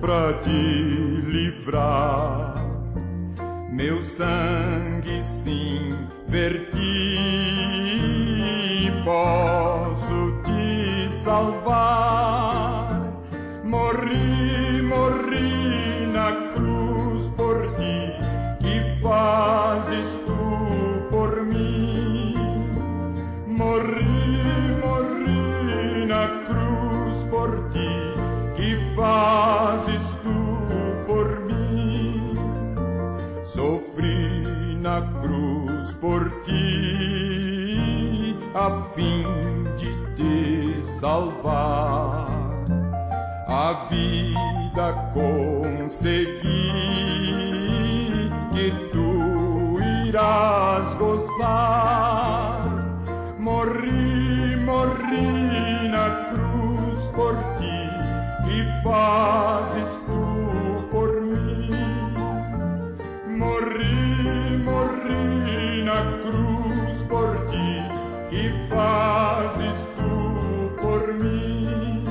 pra te livrar. Meu sangue sim verti, posso te salvar. Morri, morri na cruz por ti, que fazes tu por mim? Morri, morri na cruz por ti, que fazes tu por mim? Sofri na cruz por ti, a fim de te salvar. A vida consegui, que tu irás gozar. Morri, morri na cruz por ti, que fazes tu por mim? Morri, morri na cruz por ti, que fazes tu por mim?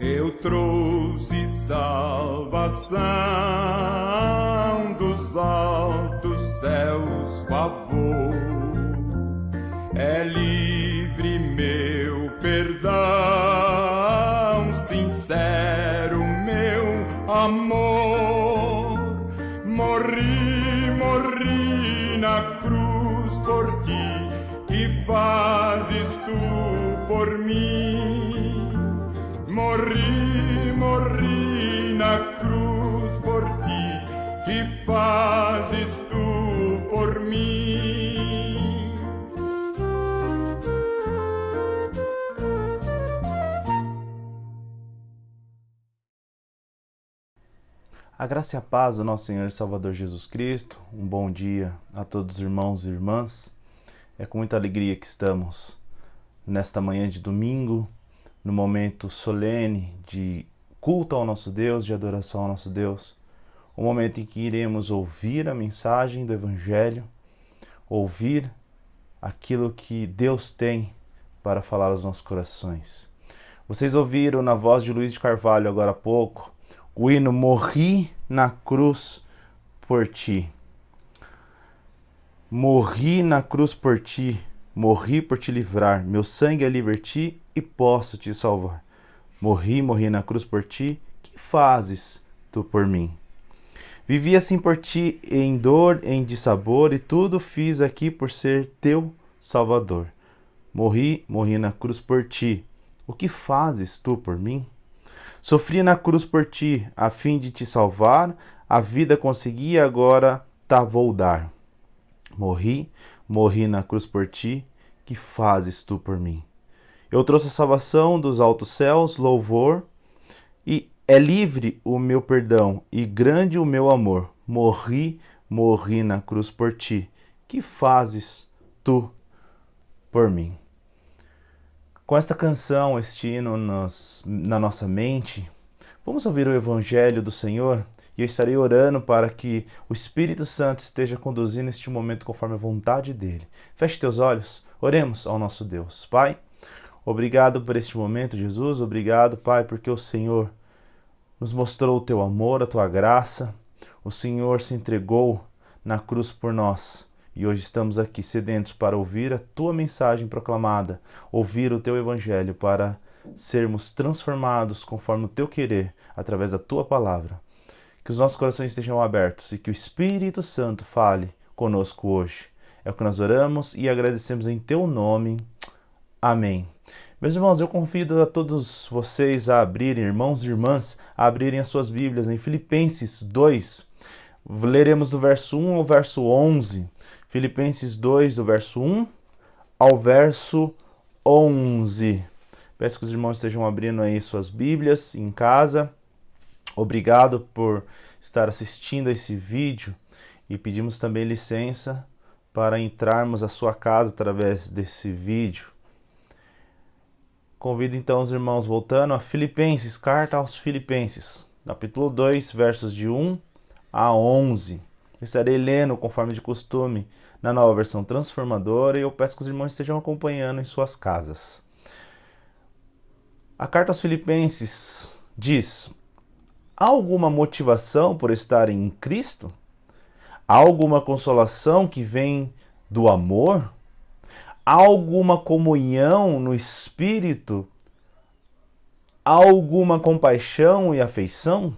Eu trouxe salvação dos altos céus, favor. É livre meu perdão, sincero meu amor. Morri, morri na cruz por ti, que fazes tu por mim? Morri, morri na cruz por ti, que fazes tu por mim? A graça e a paz do nosso Senhor e Salvador Jesus Cristo. Um bom dia a todos os irmãos e irmãs. É com muita alegria que estamos nesta manhã de domingo, no momento solene de culto ao nosso Deus, de adoração ao nosso Deus, o momento em que iremos ouvir a mensagem do Evangelho, ouvir aquilo que Deus tem para falar aos nossos corações. Vocês ouviram na voz de Luiz de Carvalho agora há pouco o hino Morri na cruz por ti. Morri na cruz por ti, morri por te livrar, meu sangue ali verti e posso te salvar. Morri, morri na cruz por ti, que fazes tu por mim? Vivi assim por ti, em dor, em dissabor, e tudo fiz aqui por ser teu Salvador. Morri, morri na cruz por ti, o que fazes tu por mim? Sofri na cruz por ti, a fim de te salvar, a vida consegui, agora tá vou dar. Morri, morri na cruz por ti, que fazes tu por mim? Eu trouxe a salvação dos altos céus, louvor, e é livre o meu perdão e grande o meu amor. Morri, morri na cruz por ti, que fazes tu por mim? Com esta canção, este hino na nossa mente, vamos ouvir o Evangelho do Senhor e eu estarei orando para que o Espírito Santo esteja conduzindo este momento conforme a vontade dele. Feche teus olhos, oremos ao nosso Deus. Pai, obrigado por este momento, Jesus. Obrigado, Pai, porque o Senhor nos mostrou o teu amor, a tua graça. O Senhor se entregou na cruz por nós. E hoje estamos aqui sedentos para ouvir a tua mensagem proclamada, ouvir o teu evangelho para sermos transformados conforme o teu querer, através da tua palavra. Que os nossos corações estejam abertos e que o Espírito Santo fale conosco hoje. É o que nós oramos e agradecemos em teu nome. Amém. Meus irmãos, eu convido a todos vocês a abrirem, irmãos e irmãs, a abrirem as suas Bíblias em Filipenses 2. Leremos do verso 1 ao verso 11. Filipenses 2, do verso 1 ao verso 11. Peço que os irmãos estejam abrindo aí suas Bíblias em casa. Obrigado por estar assistindo a esse vídeo e pedimos também licença para entrarmos à sua casa através desse vídeo. Convido então os irmãos, voltando a Filipenses, carta aos Filipenses, capítulo 2, versos de 1 a 11. Estarei lendo, conforme de costume, na Nova Versão Transformadora, e eu peço que os irmãos estejam acompanhando em suas casas. A carta aos Filipenses diz: há alguma motivação por estarem em Cristo? Há alguma consolação que vem do amor? Há alguma comunhão no Espírito? Há alguma compaixão e afeição?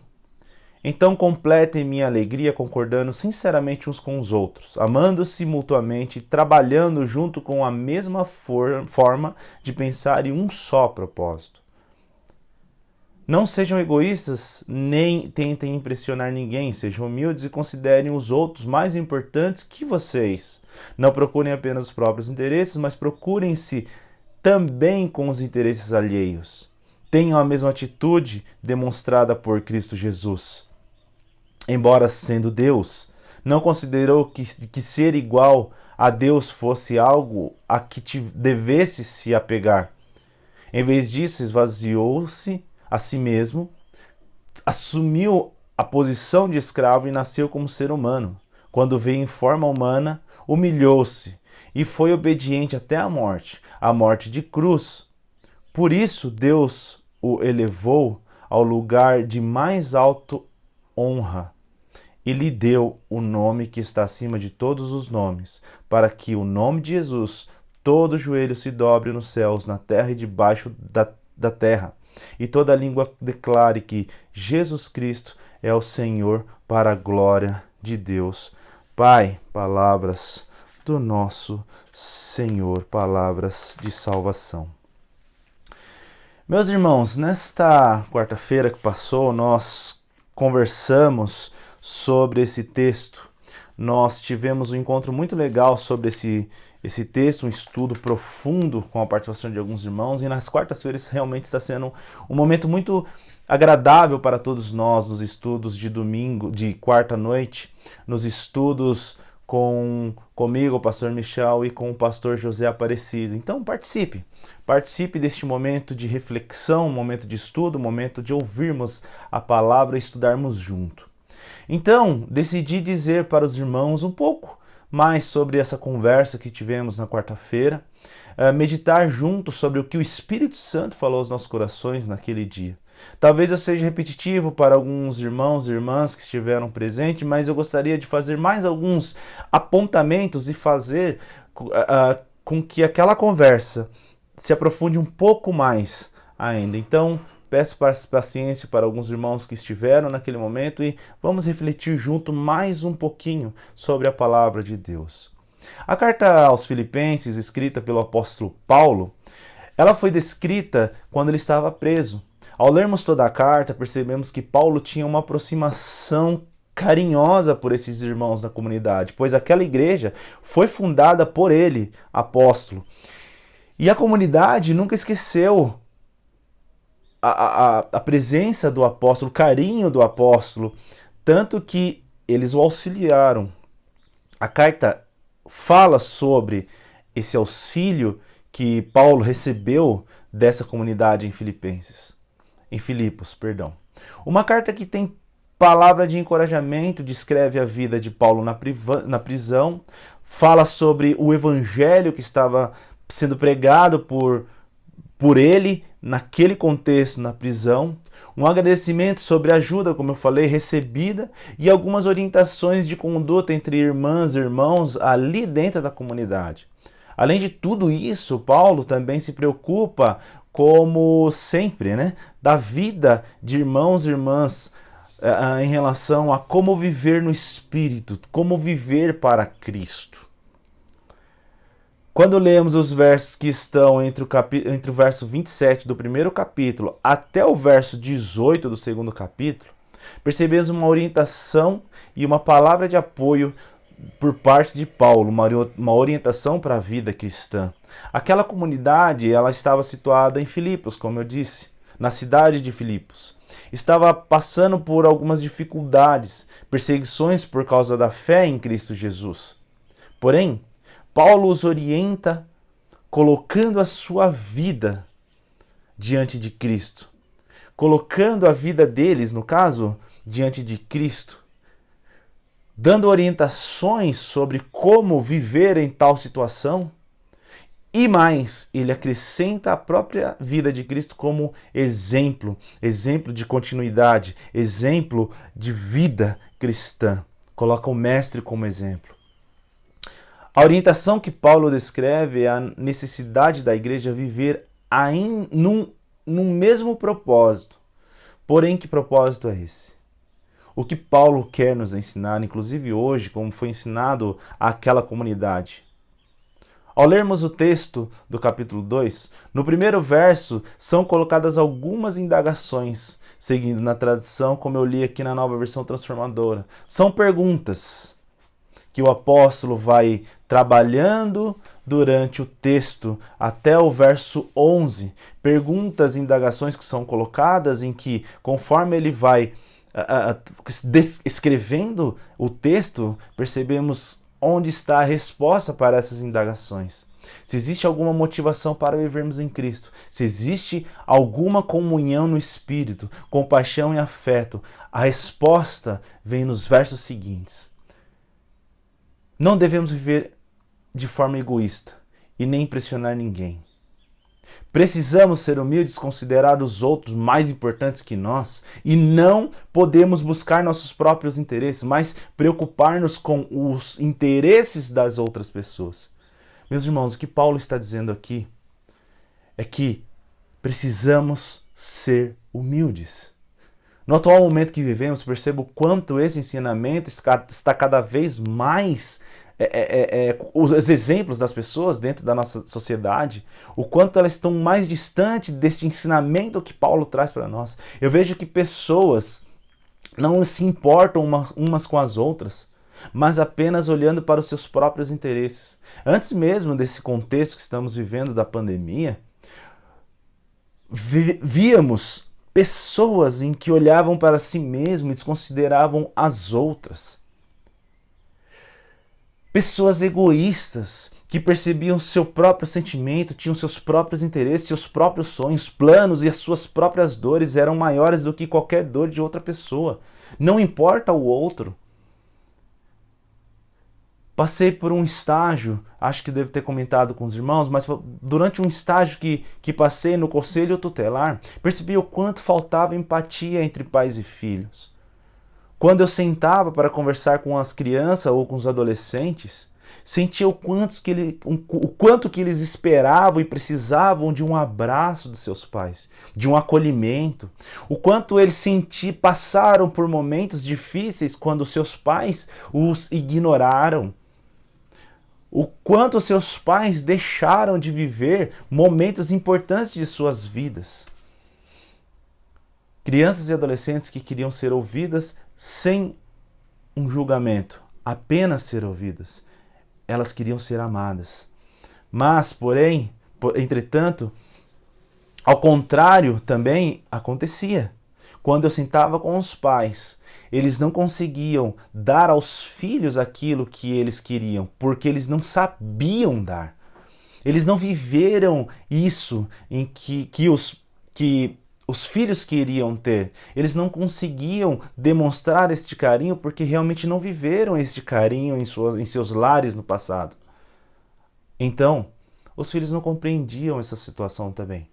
Então completem minha alegria concordando sinceramente uns com os outros, amando-se mutuamente, trabalhando junto com a mesma forma de pensar e um só propósito. Não sejam egoístas, nem tentem impressionar ninguém. Sejam humildes e considerem os outros mais importantes que vocês. Não procurem apenas os próprios interesses, mas procurem-se também com os interesses alheios. Tenham a mesma atitude demonstrada por Cristo Jesus. Embora sendo Deus, não considerou que ser igual a Deus fosse algo a que devesse se apegar. Em vez disso, esvaziou-se a si mesmo, assumiu a posição de escravo e nasceu como ser humano. Quando veio em forma humana, humilhou-se e foi obediente até a morte de cruz. Por isso Deus o elevou ao lugar de mais alta honra e lhe deu o nome que está acima de todos os nomes, para que o nome de Jesus todo joelho se dobre nos céus, na terra e debaixo da terra, e toda língua declare que Jesus Cristo é o Senhor, para a glória de Deus Pai. Palavras do nosso Senhor, palavras de salvação. Meus irmãos, nesta quarta-feira que passou, nós conversamos sobre esse texto. Nós tivemos um encontro muito legal sobre esse texto, um estudo profundo com a participação de alguns irmãos, e nas quartas-feiras realmente está sendo um momento muito agradável para todos nós, nos estudos de domingo, de quarta-noite, nos estudos comigo, o pastor Michel, e com o pastor José Aparecido. Então participe deste momento de reflexão, momento de estudo, momento de ouvirmos a palavra e estudarmos junto. Então, decidi dizer para os irmãos um pouco mais sobre essa conversa que tivemos na quarta-feira, meditar juntos sobre o que o Espírito Santo falou aos nossos corações naquele dia. Talvez eu seja repetitivo para alguns irmãos e irmãs que estiveram presentes, mas eu gostaria de fazer mais alguns apontamentos e fazer com que aquela conversa se aprofunde um pouco mais ainda. Então, peço paciência para alguns irmãos que estiveram naquele momento e vamos refletir junto mais um pouquinho sobre a palavra de Deus. A carta aos Filipenses, escrita pelo apóstolo Paulo, ela foi descrita quando ele estava preso. Ao lermos toda a carta, percebemos que Paulo tinha uma aproximação carinhosa por esses irmãos da comunidade, pois aquela igreja foi fundada por ele, apóstolo. E a comunidade nunca esqueceu a presença do apóstolo, o carinho do apóstolo, tanto que eles o auxiliaram. A carta fala sobre esse auxílio que Paulo recebeu dessa comunidade em Filipos. Uma carta que tem palavra de encorajamento, descreve a vida de Paulo na prisão, fala sobre o evangelho que estava sendo pregado por ele naquele contexto na prisão, um agradecimento sobre a ajuda, como eu falei, recebida, e algumas orientações de conduta entre irmãs e irmãos ali dentro da comunidade. Além de tudo isso, Paulo também se preocupa, como sempre, da vida de irmãos e irmãs em relação a como viver no Espírito, como viver para Cristo. Quando lemos os versos que estão entre o verso 27 do primeiro capítulo até o verso 18 do segundo capítulo, percebemos uma orientação e uma palavra de apoio por parte de Paulo, uma orientação para a vida cristã. Aquela comunidade, ela estava situada em Filipos, como eu disse, na cidade de Filipos. Estava passando por algumas dificuldades, perseguições por causa da fé em Cristo Jesus. Porém, Paulo os orienta colocando a sua vida diante de Cristo, colocando a vida deles, no caso, diante de Cristo, dando orientações sobre como viver em tal situação. E mais, ele acrescenta a própria vida de Cristo como exemplo, exemplo de continuidade, exemplo de vida cristã. Coloca o mestre como exemplo. A orientação que Paulo descreve é a necessidade da igreja viver num mesmo propósito. Porém, que propósito é esse? O que Paulo quer nos ensinar, inclusive hoje, como foi ensinado àquela comunidade? Ao lermos o texto do capítulo 2, no primeiro verso são colocadas algumas indagações, seguindo na tradição como eu li aqui na Nova Versão Transformadora. São perguntas que o apóstolo vai trabalhando durante o texto até o verso 11. Perguntas e indagações que são colocadas em que, conforme ele vai escrevendo o texto, percebemos onde está a resposta para essas indagações. Se existe alguma motivação para vivermos em Cristo, se existe alguma comunhão no Espírito, compaixão e afeto, a resposta vem nos versos seguintes. Não devemos viver de forma egoísta e nem impressionar ninguém. Precisamos ser humildes, considerar os outros mais importantes que nós e não podemos buscar nossos próprios interesses, mas preocupar-nos com os interesses das outras pessoas. Meus irmãos, o que Paulo está dizendo aqui é que precisamos ser humildes. No atual momento que vivemos, percebo o quanto esse ensinamento está cada vez mais os exemplos das pessoas dentro da nossa sociedade, o quanto elas estão mais distantes deste ensinamento que Paulo traz para nós. Eu vejo que pessoas não se importam umas com as outras, mas apenas olhando para os seus próprios interesses. Antes mesmo desse contexto que estamos vivendo da pandemia, víamos pessoas em que olhavam para si mesmo e desconsideravam as outras. Pessoas egoístas que percebiam seu próprio sentimento, tinham seus próprios interesses, seus próprios sonhos, planos e as suas próprias dores eram maiores do que qualquer dor de outra pessoa. Não importa o outro. Passei por um estágio, acho que devo ter comentado com os irmãos, mas durante um estágio que passei no conselho tutelar, percebi o quanto faltava empatia entre pais e filhos. Quando eu sentava para conversar com as crianças ou com os adolescentes, sentia o quanto que eles esperavam e precisavam de um abraço dos seus pais, de um acolhimento. O quanto eles passaram por momentos difíceis quando seus pais os ignoraram. O quanto seus pais deixaram de viver momentos importantes de suas vidas. Crianças e adolescentes que queriam ser ouvidas sem um julgamento, apenas ser ouvidas. Elas queriam ser amadas. Mas, porém, entretanto, ao contrário também acontecia. Quando eu sentava com os pais, eles não conseguiam dar aos filhos aquilo que eles queriam, porque eles não sabiam dar. Eles não viveram isso em que os filhos queriam ter. Eles não conseguiam demonstrar este carinho porque realmente não viveram este carinho em seus lares no passado. Então, os filhos não compreendiam essa situação também.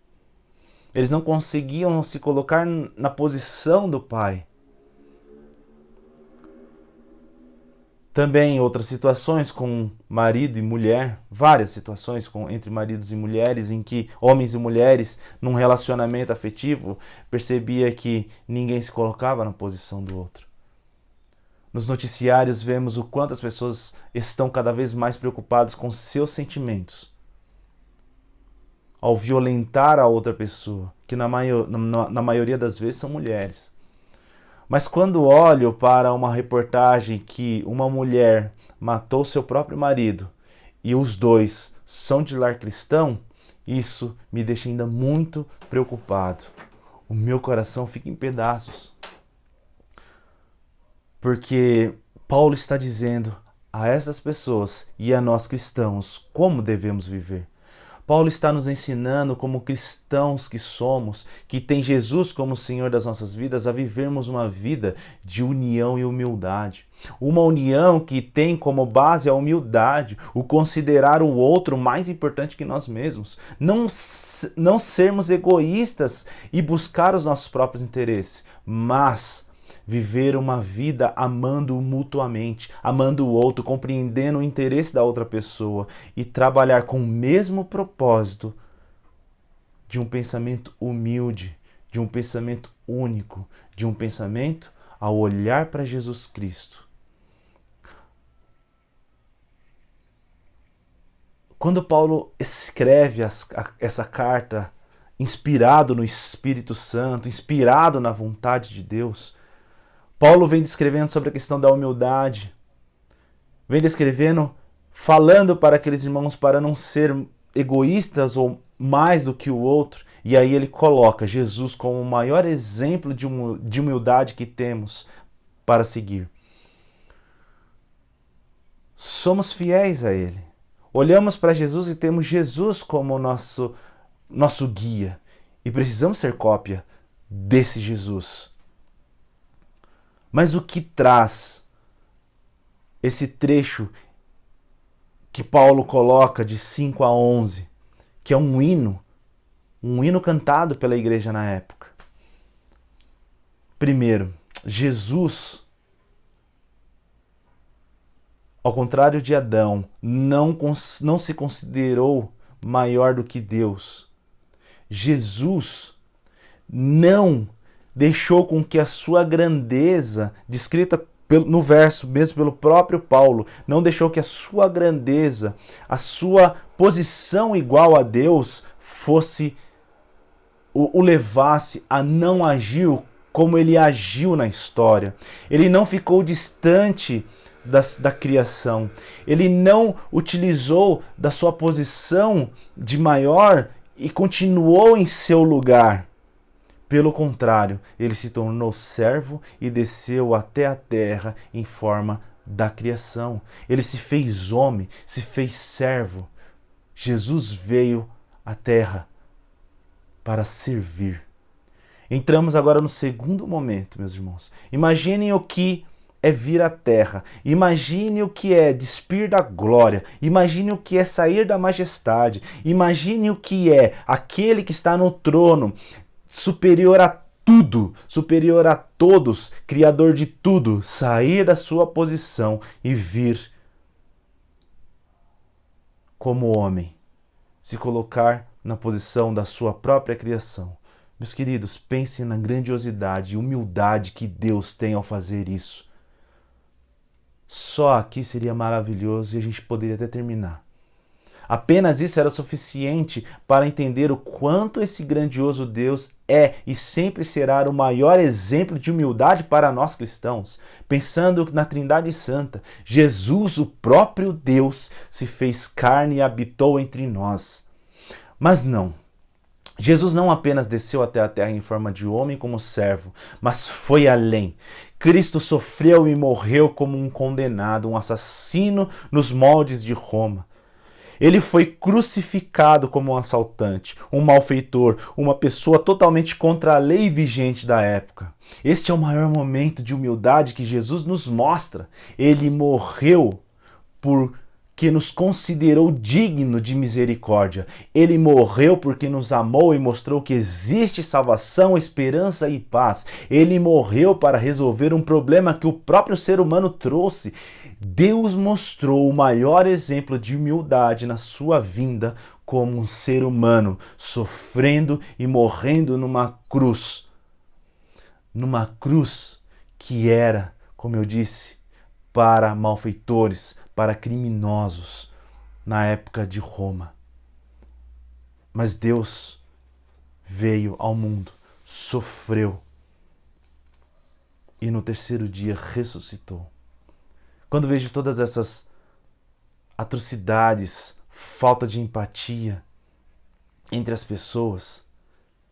Eles não conseguiam se colocar na posição do pai. Também outras situações com marido e mulher, várias situações entre maridos e mulheres, em que homens e mulheres, num relacionamento afetivo, percebia que ninguém se colocava na posição do outro. Nos noticiários vemos o quanto as pessoas estão cada vez mais preocupadas com seus sentimentos, ao violentar a outra pessoa, que na maioria das vezes são mulheres. Mas quando olho para uma reportagem que uma mulher matou seu próprio marido e os dois são de lar cristão, isso me deixa ainda muito preocupado. O meu coração fica em pedaços. Porque Paulo está dizendo a essas pessoas e a nós cristãos como devemos viver. Paulo está nos ensinando, como cristãos que somos, que tem Jesus como Senhor das nossas vidas, a vivermos uma vida de união e humildade. Uma união que tem como base a humildade, o considerar o outro mais importante que nós mesmos. Não sermos egoístas e buscar os nossos próprios interesses, mas viver uma vida amando mutuamente, amando o outro, compreendendo o interesse da outra pessoa e trabalhar com o mesmo propósito de um pensamento humilde, de um pensamento único, de um pensamento ao olhar para Jesus Cristo. Quando Paulo escreve essa carta, inspirado no Espírito Santo, inspirado na vontade de Deus, Paulo vem descrevendo sobre a questão da humildade, vem descrevendo, falando para aqueles irmãos para não ser egoístas ou mais do que o outro, e aí ele coloca Jesus como o maior exemplo de humildade que temos para seguir. Somos fiéis a Ele. Olhamos para Jesus e temos Jesus como nosso guia, e precisamos ser cópia desse Jesus. Mas o que traz esse trecho que Paulo coloca de 5 a 11, que é um hino cantado pela igreja na época? Primeiro, Jesus, ao contrário de Adão, não se considerou maior do que Deus. Jesus não deixou com que a sua grandeza, descrita no verso, mesmo pelo próprio Paulo, não deixou que a sua grandeza, a sua posição igual a Deus, o levasse a não agir como ele agiu na história. Ele não ficou distante da criação. Ele não utilizou da sua posição de maior e continuou em seu lugar. Pelo contrário, ele se tornou servo e desceu até a terra em forma da criação. Ele se fez homem, se fez servo. Jesus veio à terra para servir. Entramos agora no segundo momento, meus irmãos. Imaginem o que é vir à terra. Imagine o que é despir da glória. Imagine o que é sair da majestade. Imagine o que é aquele que está no trono, superior a tudo, superior a todos, criador de tudo, sair da sua posição e vir como homem, se colocar na posição da sua própria criação. Meus queridos, pensem na grandiosidade e humildade que Deus tem ao fazer isso. Só aqui seria maravilhoso e a gente poderia até terminar. Apenas isso era suficiente para entender o quanto esse grandioso Deus é e sempre será o maior exemplo de humildade para nós cristãos. Pensando na Trindade Santa, Jesus, o próprio Deus, se fez carne e habitou entre nós. Mas não. Jesus não apenas desceu até a terra em forma de homem como servo, mas foi além. Cristo sofreu e morreu como um condenado, um assassino nos moldes de Roma. Ele foi crucificado como um assaltante, um malfeitor, uma pessoa totalmente contra a lei vigente da época. Este é o maior momento de humildade que Jesus nos mostra. Ele morreu porque nos considerou digno de misericórdia. Ele morreu porque nos amou e mostrou que existe salvação, esperança e paz. Ele morreu para resolver um problema que o próprio ser humano trouxe. Deus mostrou o maior exemplo de humildade na sua vinda como um ser humano, sofrendo e morrendo numa cruz. Numa cruz que era, como eu disse, para malfeitores, para criminosos, na época de Roma. Mas Deus veio ao mundo, sofreu e no terceiro dia ressuscitou. Quando vejo todas essas atrocidades, falta de empatia entre as pessoas,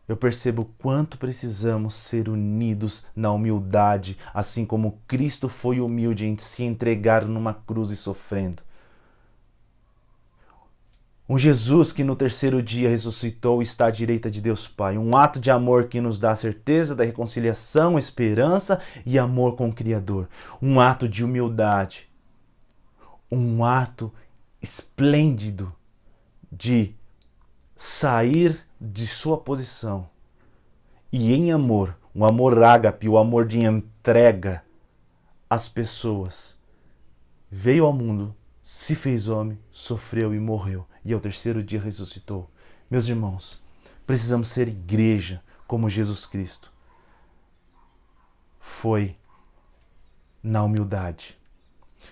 eu percebo o quanto precisamos ser unidos na humildade, assim como Cristo foi humilde em se entregar numa cruz e sofrendo. Um Jesus que no terceiro dia ressuscitou e está à direita de Deus Pai. Um ato de amor que nos dá a certeza da reconciliação, esperança e amor com o Criador. Um ato de humildade. Um ato esplêndido de sair de sua posição e em amor, um amor ágape, o amor de entrega às pessoas. Veio ao mundo, se fez homem, sofreu e morreu, e ao terceiro dia ressuscitou. Meus irmãos, precisamos ser igreja como Jesus Cristo foi na humildade.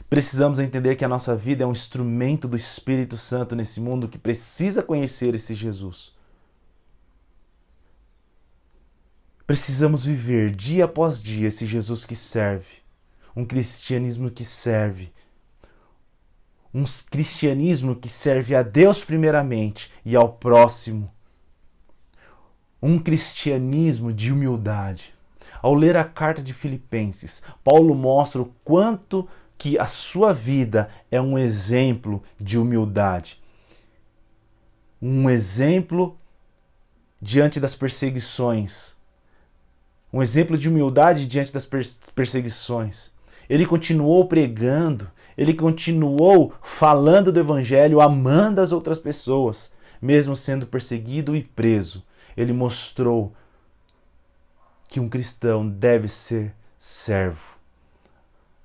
Precisamos entender que a nossa vida é um instrumento do Espírito Santo nesse mundo que precisa conhecer esse Jesus. Precisamos viver dia após dia esse Jesus que serve, um cristianismo que serve, um cristianismo que serve a Deus primeiramente e ao próximo, um cristianismo de humildade. Ao ler a carta de Filipenses, Paulo mostra o quanto que a sua vida é um exemplo de humildade, um exemplo diante das perseguições, um exemplo de humildade diante das perseguições. Ele continuou pregando, ele continuou falando do Evangelho, amando as outras pessoas, mesmo sendo perseguido e preso. Ele mostrou que um cristão deve ser servo.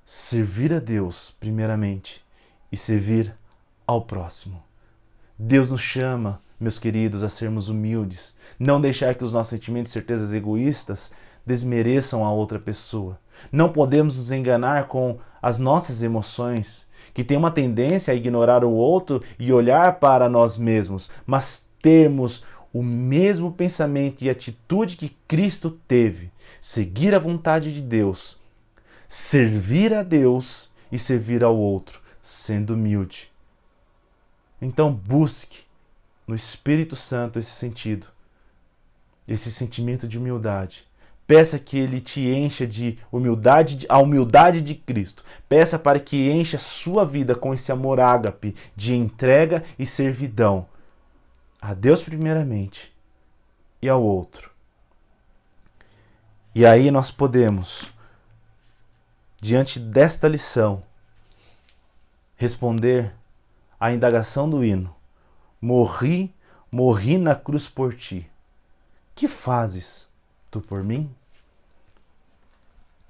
Servir a Deus, primeiramente, e servir ao próximo. Deus nos chama, meus queridos, a sermos humildes. Não deixar que os nossos sentimentos e certezas egoístas desmereçam a outra pessoa. Não podemos nos enganar com as nossas emoções, que tem uma tendência a ignorar o outro e olhar para nós mesmos, mas termos o mesmo pensamento e atitude que Cristo teve. Seguir a vontade de Deus, servir a Deus e servir ao outro, sendo humilde. Então busque no Espírito Santo esse sentido, esse sentimento de humildade. Peça que Ele te encha de humildade, a humildade de Cristo. Peça para que encha a sua vida com esse amor ágape de entrega e servidão. A Deus primeiramente e ao outro. E aí nós podemos, diante desta lição, responder à indagação do hino. Morri na cruz por ti. Que fazes tu por mim?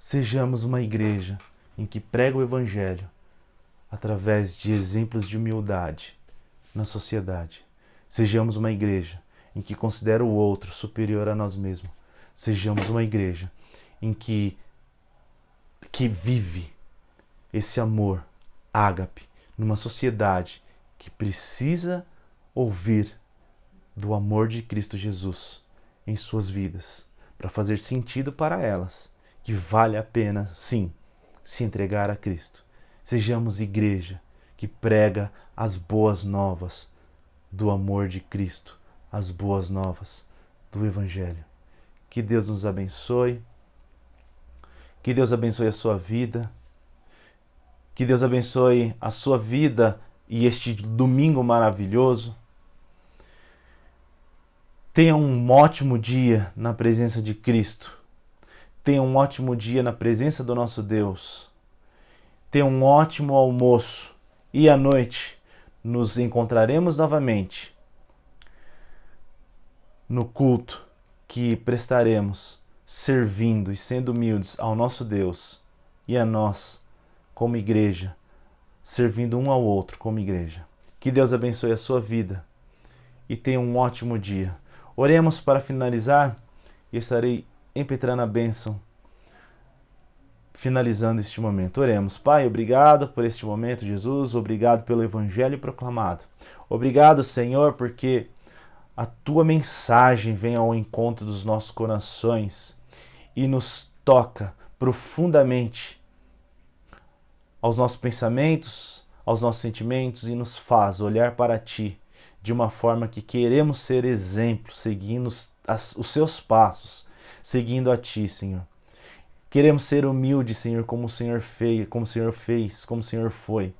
Sejamos uma igreja em que prega o Evangelho através de exemplos de humildade na sociedade. Sejamos uma igreja em que considera o outro superior a nós mesmos. Sejamos uma igreja em que vive esse amor ágape numa sociedade que precisa ouvir do amor de Cristo Jesus em suas vidas, para fazer sentido para elas, que vale a pena, sim, se entregar a Cristo. Sejamos igreja que prega as boas novas do amor de Cristo, as boas novas do Evangelho. Que Deus nos abençoe, que Deus abençoe a sua vida, que Deus abençoe a sua vida e este domingo maravilhoso. Tenha um ótimo dia na presença de Cristo. Tenha um ótimo dia na presença do nosso Deus. Tenha um ótimo almoço. E à noite nos encontraremos novamente no culto que prestaremos, servindo e sendo humildes ao nosso Deus e a nós como igreja, servindo um ao outro como igreja. Que Deus abençoe a sua vida e tenha um ótimo dia. Oremos para finalizar e estarei impetrando a bênção, finalizando este momento. Oremos. Pai, obrigado por este momento, Jesus. Obrigado pelo Evangelho proclamado. Obrigado, Senhor, porque a Tua mensagem vem ao encontro dos nossos corações e nos toca profundamente aos nossos pensamentos, aos nossos sentimentos e nos faz olhar para Ti de uma forma que queremos ser exemplo, seguindo os Seus passos, seguindo a Ti, Senhor. Queremos ser humildes, Senhor, como o Senhor fez, como o Senhor foi.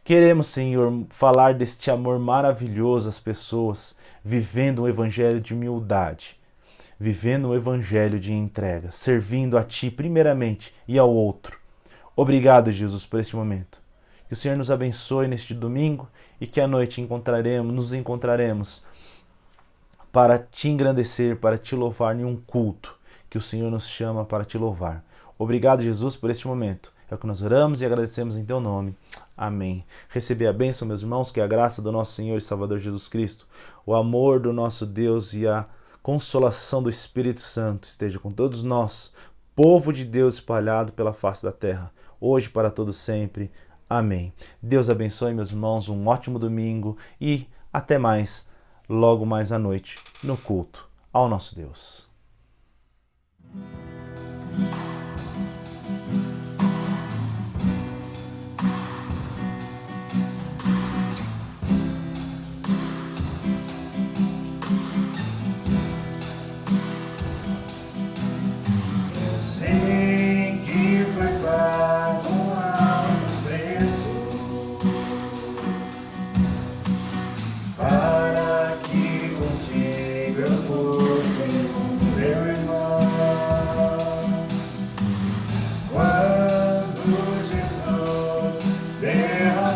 Queremos, Senhor, falar deste amor maravilhoso às pessoas, vivendo um evangelho de humildade, vivendo um evangelho de entrega, servindo a Ti primeiramente e ao outro. Obrigado, Jesus, por este momento. Que o Senhor nos abençoe neste domingo e que à noite nos encontraremos para Te engrandecer, para Te louvar em um culto que o Senhor nos chama para Te louvar. Obrigado, Jesus, por este momento. É o que nós oramos e agradecemos em Teu nome. Amém. Receber a bênção, meus irmãos, que a graça do nosso Senhor e Salvador Jesus Cristo, o amor do nosso Deus e a consolação do Espírito Santo esteja com todos nós, povo de Deus espalhado pela face da terra, hoje para todos sempre. Amém. Deus abençoe, meus irmãos, um ótimo domingo e até mais, logo mais à noite, no culto ao nosso Deus. Derramou